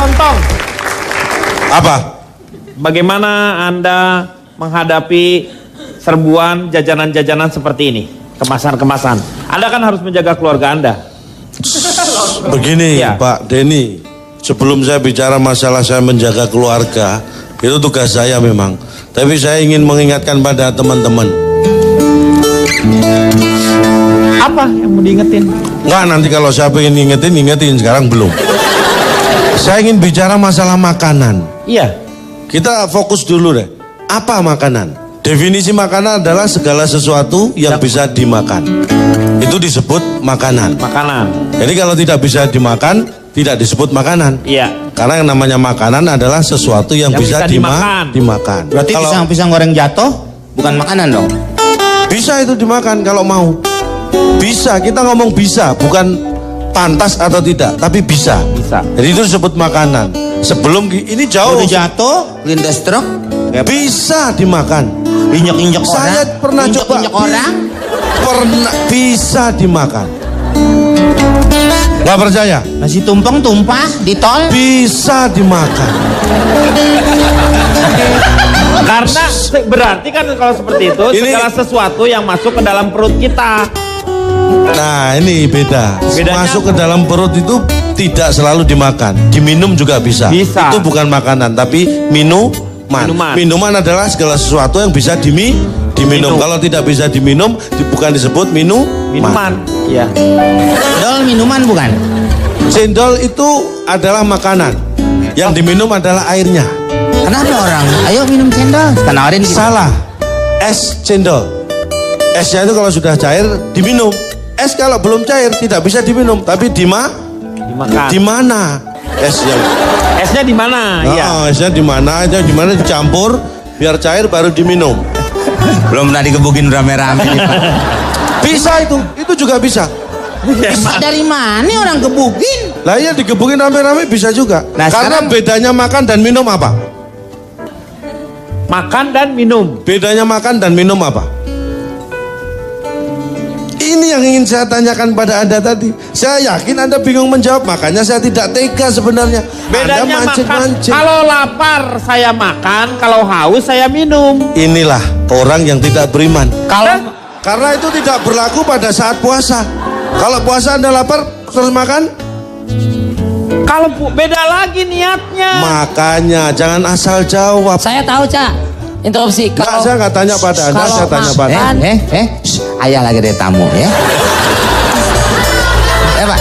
Tontong. Apa? Bagaimana Anda menghadapi serbuan jajanan-jajanan seperti ini? Kemasan-kemasan. Anda kan harus menjaga keluarga Anda. Begini Ya. Pak Denny, sebelum saya bicara masalah saya menjaga keluarga, itu tugas saya memang. Tapi saya ingin mengingatkan pada teman-teman. Apa yang mau diingetin? Enggak, nanti kalau saya pengen ingetin, sekarang belum. Saya ingin bicara masalah makanan. Iya. Kita fokus dulu deh. Apa makanan? Definisi makanan adalah segala sesuatu yang bisa dimakan. Itu disebut makanan. Makanan. Jadi kalau tidak bisa dimakan, tidak disebut makanan. Iya. Karena yang namanya makanan adalah sesuatu yang bisa dimakan. Berarti Kalau pisang goreng jatuh bukan makanan dong? bisa itu dimakan kalau mau. Bisa, kita ngomong bisa, bukan pantas atau tidak, tapi bisa. Bisa. Jadi itu disebut makanan. Sebelum ini jauh. Udah jatuh, lindas truk, Bisa dimakan. injek-injek orang. Saya pernah coba. Injek orang. Pernah bisa dimakan. Gak percaya? Nasi tumpeng tumpah di tol. Bisa dimakan. Karena berarti kan kalau seperti itu segala sesuatu yang masuk ke dalam perut kita. Nah ini beda. Bedanya Masuk ke dalam perut itu tidak selalu dimakan. Diminum juga bisa. Bisa. Itu bukan makanan tapi minuman. Minuman adalah segala sesuatu yang bisa diminum. Kalau tidak bisa diminum bukan disebut Minuman. Iya. Cendol minuman bukan? Cendol itu adalah makanan. Yang diminum adalah airnya. Kenapa orang? Ayo minum cendol. Tawarin gitu. Salah. Es cendol. Esnya itu kalau sudah cair diminum. Es kalau belum cair tidak bisa diminum. Tapi Dimakan. di mana esnya? Esnya di mana? Iya. Oh, esnya di mana? Aja di mana dicampur biar cair baru diminum. Belum pernah digebukin rame-rame nih, Pak. Bisa itu juga bisa. Bisa dari mana orang gebukin? Lah iya digebukin rame-rame bisa juga. Nah, karena sekarang- bedanya makan dan minum apa? Makan dan minum. Bedanya makan dan minum apa? Ini yang ingin saya tanyakan pada Anda tadi. Saya yakin Anda bingung menjawab, makanya saya tidak tega sebenarnya. Bedanya Anda makan. mancing-mancing. Kalau lapar saya makan, kalau haus saya minum. Inilah orang yang tidak beriman. Kalau Karena itu tidak berlaku pada saat puasa. Kalau puasa Anda lapar terus makan, beda lagi niatnya. makanya jangan asal jawab. Saya tahu, Cak. Interupsi. Nggak, saya nggak tanya pada Anda, kalau saya tanya pada Anda. Ayah lagi ada tamu ya. Pak.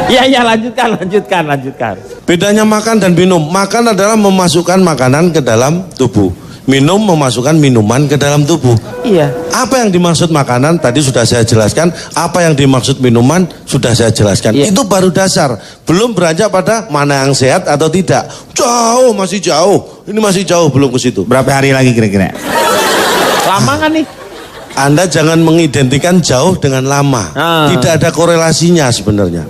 Iya, lanjutkan. Bedanya makan dan minum. Makan adalah memasukkan makanan ke dalam tubuh. Minum memasukkan minuman ke dalam tubuh. Iya. Apa yang dimaksud makanan tadi sudah saya jelaskan. Apa yang dimaksud minuman sudah saya jelaskan. Iya. Itu baru dasar. Belum beranjak pada mana yang sehat atau tidak. Jauh, masih jauh. Ini masih jauh, belum ke situ. Berapa hari lagi kira-kira? Lama kan nih? Anda jangan mengidentikan jauh dengan lama. Tidak ada korelasinya sebenarnya.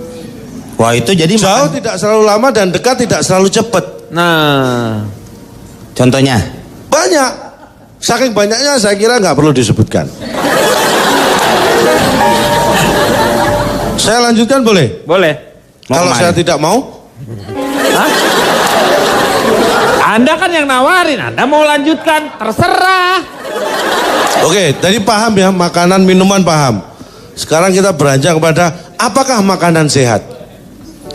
Wah itu jadi Jauh tidak selalu lama dan dekat tidak selalu cepat. Nah, contohnya. Banyak. Saking banyaknya saya kira nggak perlu disebutkan. Saya lanjutkan boleh? boleh. Kalau saya tidak mau? Hah? Anda kan yang nawarin, Anda mau lanjutkan, terserah. Oke, tadi paham ya, makanan, minuman paham. Sekarang kita beranjak kepada apakah makanan sehat?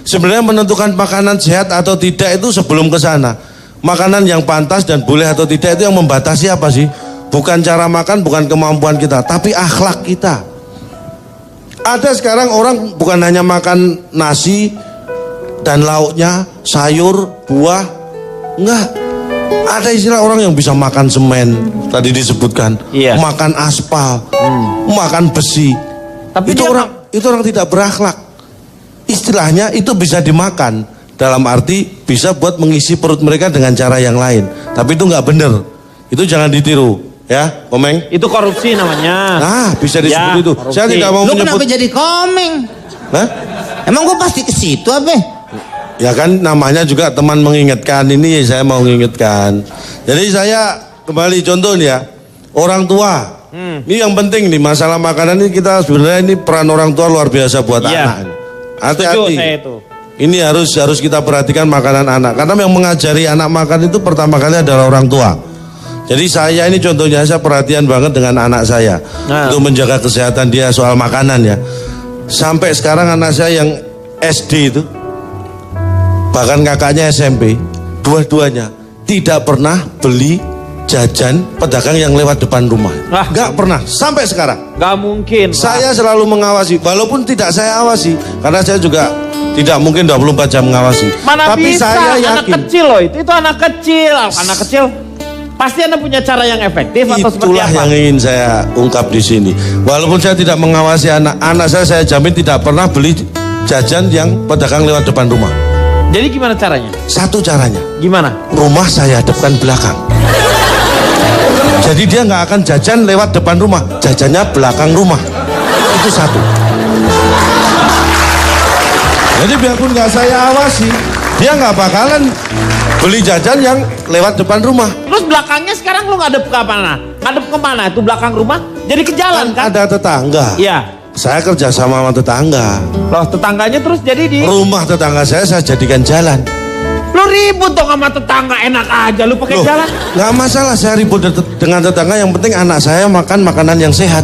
Sebenarnya menentukan makanan sehat atau tidak itu sebelum ke sana. Makanan yang pantas dan boleh atau tidak itu yang membatasi apa sih? Bukan cara makan, bukan kemampuan kita, tapi akhlak kita. Ada sekarang orang bukan hanya makan nasi dan lauknya, sayur, buah, enggak. Ada istilah orang yang bisa makan semen, tadi disebutkan, Iya. makan aspal, makan besi. Tapi itu dia orang tidak berakhlak. Istilahnya itu bisa dimakan. Dalam arti bisa buat mengisi perut mereka dengan cara yang lain. Tapi itu nggak bener. Itu jangan ditiru, ya, Komeng. Itu korupsi namanya. Nah, bisa disebut Ya, itu. korupsi. Saya tidak mau Lu menyebut. kenapa jadi komeng? Hah? Emang gue pasti ke situ apa? Ya kan namanya juga teman mengingatkan. Ini saya mau mengingatkan. Jadi saya kembali contoh nih ya. Orang tua. Ini yang penting nih masalah makanan ini kita sebenarnya ini peran orang tua luar biasa buat Iya. anak. Setuju Hati-hati. saya itu. Ini harus kita perhatikan makanan anak. Karena yang mengajari anak makan itu pertama kali adalah orang tua. Jadi saya ini contohnya, saya perhatian banget dengan anak saya untuk menjaga kesehatan dia soal makanan ya. Sampai sekarang anak saya yang SD itu, bahkan kakaknya SMP, dua-duanya tidak pernah beli jajan pedagang yang lewat depan rumah. Nggak pernah sampai sekarang. Nggak mungkin. Saya selalu mengawasi, walaupun tidak saya awasi, karena saya juga tidak mungkin 24 jam mengawasi. Mana tapi bisa, saya anak yakin kecil loh itu anak kecil. Anak kecil pasti Anda punya cara yang efektif atau seperti itulah apa? yang ingin saya ungkap di sini. Walaupun saya tidak mengawasi anak saya jamin tidak pernah beli jajan yang pedagang lewat depan rumah. Jadi gimana caranya? Satu caranya, Gimana? rumah saya hadapkan belakang. Jadi dia nggak akan jajan lewat depan rumah, jajannya belakang rumah. Itu satu. Jadi biarpun nggak saya awasi, dia nggak bakalan beli jajan yang lewat depan rumah. Terus belakangnya sekarang lu ngadep ke mana? Ngadep ke mana? Itu belakang rumah? Jadi ke jalan kan? Ada tetangga. Iya. Saya kerja sama tetangga. Loh tetangganya terus jadi di... Rumah tetangga saya jadikan jalan. Lu ribut dong sama tetangga, enak aja lu pakai Loh, jalan. nggak masalah saya ribut dengan tetangga, yang penting anak saya makan makanan yang sehat.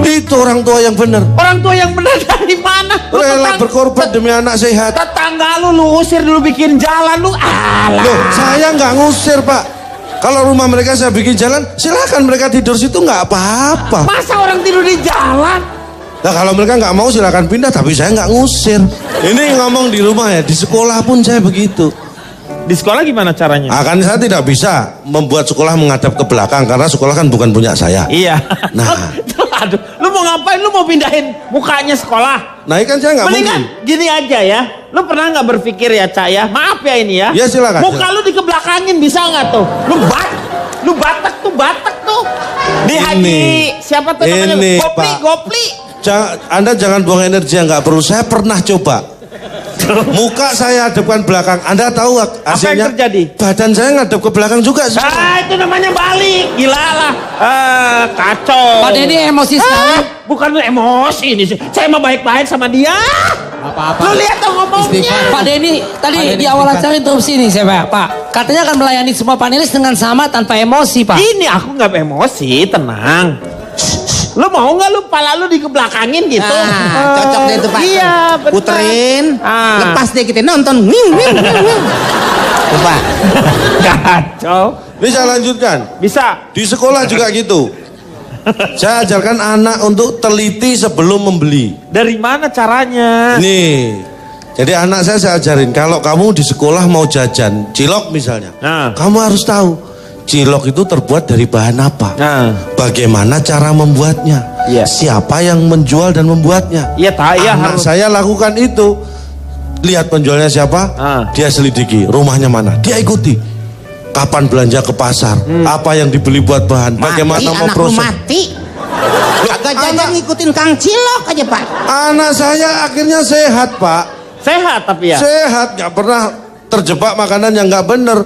Itu orang tua yang benar. Orang tua yang benar dari mana? Lu Rela berkorban demi anak sehat. Tetangga lu usir dulu bikin jalan lu. Alah. Loh, saya nggak ngusir Pak. Kalau rumah mereka saya bikin jalan, silakan mereka tidur situ nggak apa-apa. Masa orang tidur di jalan? Nah kalau mereka nggak mau silakan pindah, tapi saya nggak ngusir. Ini ngomong di rumah ya, di sekolah pun saya begitu. Di sekolah gimana caranya? Akan saya tidak bisa membuat sekolah menghadap ke belakang karena sekolah kan bukan punya saya. Iya. Nah. Aduh, lu mau ngapain? Lu mau pindahin mukanya sekolah? Nah, kan saya nggak mungkin. Mendingan gini aja ya. Lu pernah nggak berpikir ya, Cak ya? Maaf ya ini ya. Ya silakan. Muka lu dikebelakangin bisa nggak tuh? Lu batak tuh. Di Haji siapa tuh namanya? Ini, Gopli. Anda jangan buang energi yang nggak perlu. Saya pernah coba. Muka saya hadapkan belakang. Anda tahu hasilnya? Apa yang terjadi? Badan saya ngadep ke belakang juga. Itu namanya balik. Gila lah. Kacau. Pak Denny emosi sekali. Bukan lu emosi ini sih. Saya mah baik-baik sama dia. Apa-apa. Lu lihat dong ngomongnya. Pak Denny tadi di awal acara interupsi nih saya Pak. Katanya akan melayani semua panelis dengan sama tanpa emosi Pak. Ini aku nggak emosi, tenang. Lu mau nggak lu pala lu dikebelakangin gitu? Nah, cocok deh itu Pak. Iya, benar. Puterin, lepas deh kita nonton. Lupa. Kacau. Ini saya lanjutkan. Bisa. Di sekolah juga gitu. Saya ajarkan anak untuk teliti sebelum membeli. Dari mana caranya? Nih. Jadi anak saya ajarin, kalau kamu di sekolah mau jajan cilok misalnya, kamu harus tahu cilok itu terbuat dari bahan apa, bagaimana cara membuatnya, siapa yang menjual dan membuatnya. Iya, anak saya lakukan itu. Lihat penjualnya siapa, dia selidiki, rumahnya mana, dia ikuti. Kapan belanja ke pasar, apa yang dibeli buat bahan, bagaimana memproses. Mati. Agak jajan ngikutin Kang Cilok aja Pak. Anak saya akhirnya sehat Pak. Sehat tapi ya. Sehat, nggak pernah terjebak makanan yang nggak bener.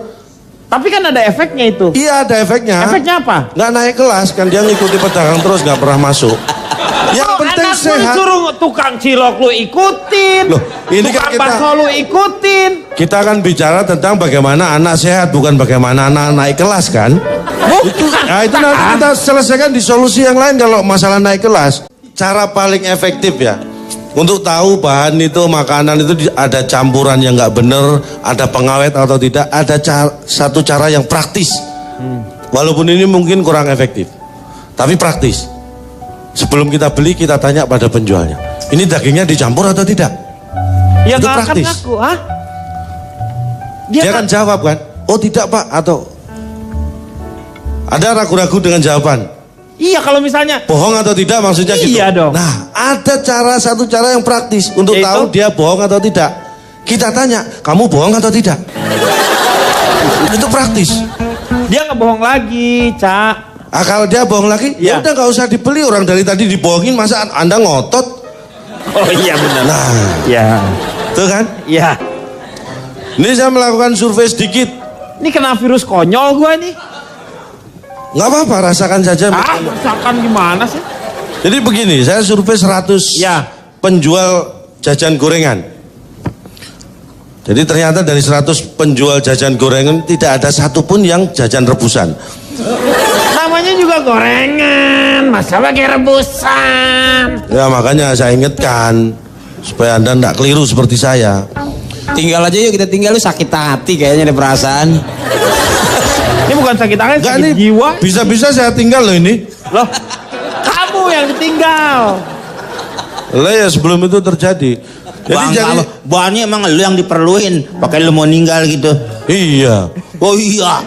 Tapi kan ada efeknya itu. Iya ada efeknya. Efeknya apa? Nggak naik kelas kan, dia ngikuti pedagang terus nggak pernah masuk. Yang penting sehat. Suruh tukang cilok lu ikutin. Loh, ini tukang kan bakso lu ikutin. Kita akan bicara tentang bagaimana anak sehat, bukan bagaimana anak naik kelas kan. Itu nanti kita selesaikan di solusi yang lain kalau masalah naik kelas. Cara paling efektif ya, untuk tahu bahan itu, makanan itu ada campuran yang nggak bener, ada pengawet atau tidak, ada satu cara yang praktis. Walaupun ini mungkin kurang efektif, tapi praktis. Sebelum kita beli, kita tanya pada penjualnya, ini dagingnya dicampur atau tidak? Ya itu nggak akan praktis. ngaku, Dia akan jawab kan, oh tidak Pak, atau ada ragu-ragu dengan jawaban. Iya, kalau misalnya bohong atau tidak maksudnya gitu. Iya dong. Nah, ada satu cara yang praktis untuk yaitu? tahu dia bohong atau tidak. Kita tanya, kamu bohong atau tidak? Itu praktis. Dia nggak bohong lagi, Cak. Kalau dia bohong lagi, ya udah nggak usah dibeli, orang dari tadi dibohongin, masa Anda ngotot? Oh iya benar. Nah, ya. Tuh kan? Ya. Ini saya melakukan survei sedikit. Ini kena virus konyol gua nih. Nggak apa-apa, rasakan saja. Rasakan gimana sih? Jadi begini, saya survei 100 penjual jajan gorengan. Jadi ternyata dari 100 penjual jajan gorengan tidak ada satupun yang jajan rebusan. Namanya juga gorengan, masa pakai rebusan? Ya makanya saya ingatkan supaya Anda tidak keliru seperti saya. Tinggal aja yuk, kita tinggal. Lu sakit hati kayaknya ada perasaan. Ini bukan sakit hati, Enggak sakit nih, jiwa. bisa-bisa saya tinggal loh ini. Loh, kamu yang ditinggal. Lah ya sebelum itu terjadi. Jadi Buahnya emang lu yang diperluin. Pakai lu mau ninggal gitu. iya. Oh iya.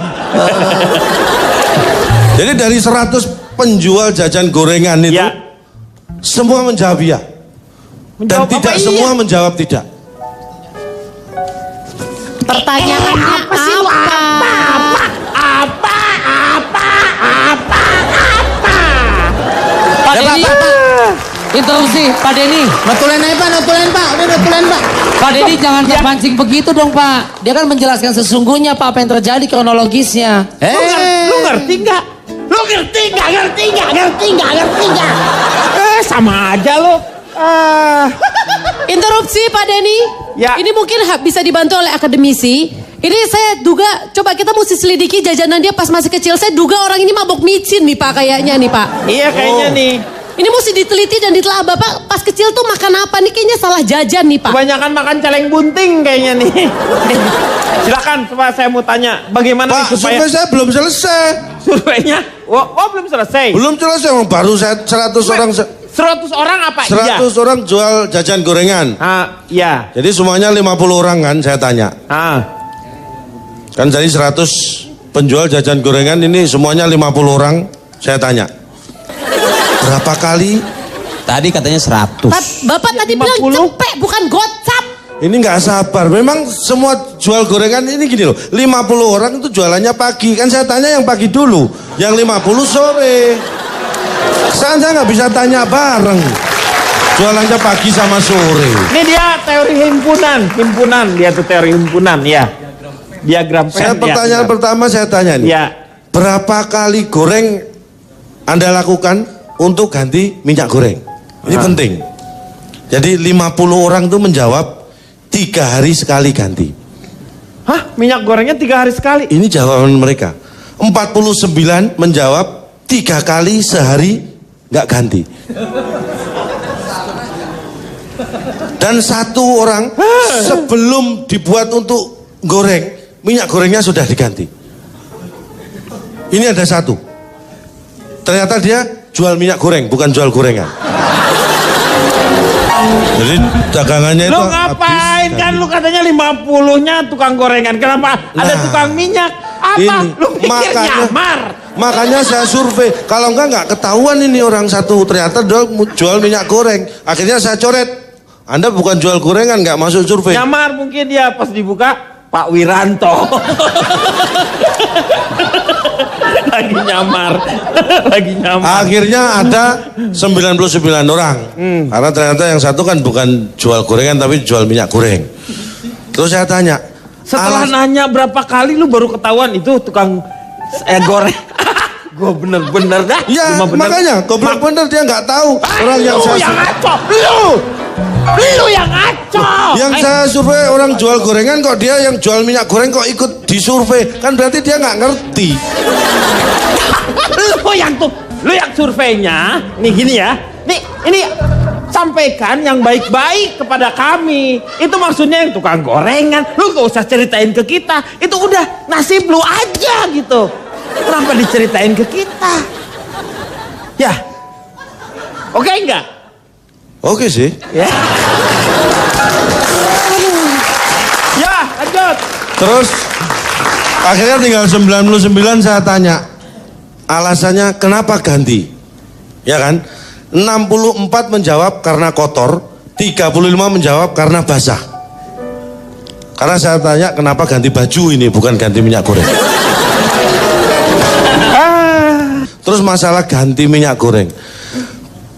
Jadi dari 100 penjual jajan gorengan itu Ya. semua menjawab iya. Dan Menjawab tidak apa iya? semua menjawab tidak. Pertanyaannya apa? Pak Denny, interupsi, Pak Denny. Notulen aja Pak, notulen Pak. Udah notulen Pak. Pak Denny jangan terpancing begitu dong Pak. Dia kan menjelaskan sesungguhnya Pak apa yang terjadi kronologisnya. Lu ngerti nggak? Lu ngerti nggak? Sama aja lo. Interupsi Pak Denny. Ya. Ini mungkin bisa dibantu oleh akademisi. Ini saya duga, coba kita mesti selidiki jajanan dia pas masih kecil. Saya duga orang ini mabok micin nih Pak kayaknya nih Pak. Iya kayaknya nih. Ini mesti diteliti dan ditelaah. Bapak pas kecil tuh makan apa nih? Kayaknya salah jajan nih Pak. Kebanyakan makan celeng bunting kayaknya nih. Silakan, coba saya mau tanya, bagaimana Pak, nih supaya survei saya belum selesai. surveinya? Oh, belum selesai. Belum selesai, baru saya 100 orang 100 orang apa? 100 orang jual jajan gorengan. Iya. Jadi semuanya 50 orang kan saya tanya. Kan jadi 100 penjual jajan gorengan ini semuanya 50 orang saya tanya. Berapa kali? Tadi katanya 100. Bapak tadi bilang 50? cepek bukan gocap. Ini nggak sabar. Memang semua jual gorengan ini gini loh. 50 orang itu jualannya pagi. Kan saya tanya yang pagi dulu. Yang 50 sore. Saya nggak bisa tanya bareng. Jualannya pagi sama sore. Ini dia teori himpunan dia tuh teori himpunan ya. Diagram Saya pen, pertanyaan ya. pertama saya tanya nih. Ya. Berapa kali goreng Anda lakukan untuk ganti minyak goreng? Ini penting. Jadi 50 orang itu menjawab 3 hari sekali ganti. Hah? Minyak gorengnya 3 hari sekali? Ini jawaban mereka. 49 menjawab 3 kali sehari nggak ganti. Dan 1 orang sebelum dibuat untuk goreng, minyak gorengnya sudah diganti. Ini ada 1. Ternyata dia jual minyak goreng, bukan jual gorengan. Jadi dagangannya Lu itu ngapain habis, kan lu katanya 50-nya tukang gorengan. Kenapa ada Nah, tukang minyak? Apa? ini, Lu pikir nyamar? Makanya saya survei. Kalau enggak ketahuan ini orang satu ternyata jual minyak goreng. Akhirnya saya coret. Anda bukan jual gorengan, nggak masuk survei. Nyamar mungkin dia pas dibuka Pak Wiranto. Lagi nyamar. Akhirnya ada 99 orang. Karena ternyata yang satu kan bukan jual gorengan tapi jual minyak goreng. Terus saya tanya, Setelah nanya berapa kali lu baru ketahuan itu tukang goreng. Gue bener-bener dah. ya Cuma bener. makanya goblok bener dia nggak tahu orang yang Lu saya yang ngaco. Lu yang ngaco. yang saya survei orang jual gorengan kok dia yang jual minyak goreng kok ikut disurvei, kan berarti dia nggak ngerti. Lu yang surveinya nih gini ya. Nih ini sampaikan yang baik-baik kepada kami. Itu maksudnya yang tukang gorengan. Lu gak usah ceritain ke kita. Itu udah nasib lu aja gitu. Kenapa diceritain ke kita? Ya. Oke enggak? Oke sih. Ya. Ya, lanjut. Terus akhirnya tinggal 99 saya tanya alasannya kenapa ganti, ya kan? 64 menjawab karena kotor, 35 menjawab karena basah. Karena saya tanya kenapa ganti baju ini bukan ganti minyak goreng. Terus masalah ganti minyak goreng,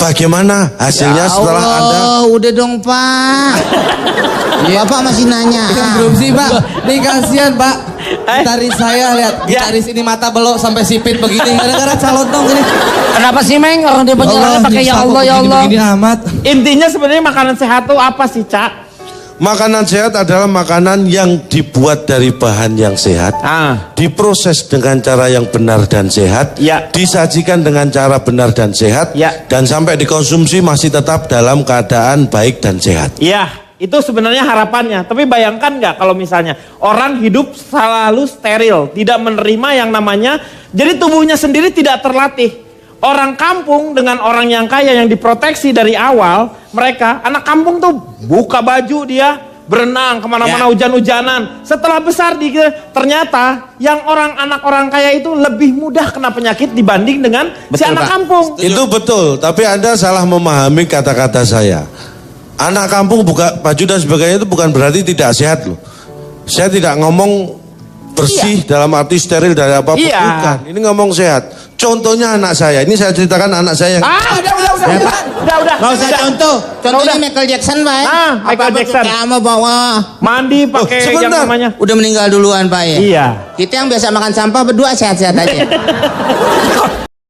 bagaimana hasilnya setelah Anda? Udah dong Pak. Bapak masih nanya. Belum sih Pak, nih kasihan Pak. Gitaris saya lihat, gitaris ini mata belok sampai sipit begini gara-gara calotong ini. Kenapa sih Meng? Orang dia penjelasannya pakai ya Allah ya Allah. Begini amat. Intinya sebenarnya makanan sehat tuh apa sih, Cak? Makanan sehat adalah makanan yang dibuat dari bahan yang sehat, diproses dengan cara yang benar dan sehat, disajikan dengan cara benar dan sehat, dan sampai dikonsumsi masih tetap dalam keadaan baik dan sehat. Iya, itu sebenarnya harapannya. Tapi bayangkan nggak kalau misalnya orang hidup selalu steril, tidak menerima yang namanya, jadi tubuhnya sendiri tidak terlatih. Orang kampung dengan orang yang kaya yang diproteksi dari awal, mereka anak kampung tuh buka baju dia berenang kemana-mana hujan-hujanan. Setelah besar ternyata yang anak orang kaya itu lebih mudah kena penyakit dibanding dengan si anak kampung. Itu betul, tapi Anda salah memahami kata-kata saya. Anak kampung buka baju dan sebagainya itu bukan berarti tidak sehat loh. Saya tidak ngomong bersih dalam arti steril dari apapun, bukan. Ini ngomong sehat. Contohnya anak saya, ini saya ceritakan anak saya yang... Udah. Nggak usah contoh. Contohnya Michael Jackson, Pak. Michael Jackson. Kamu bawa. Mandi pakai yang namanya. Udah meninggal duluan, Pak ya? Iya. Kita yang biasa makan sampah berdua sehat-sehat aja.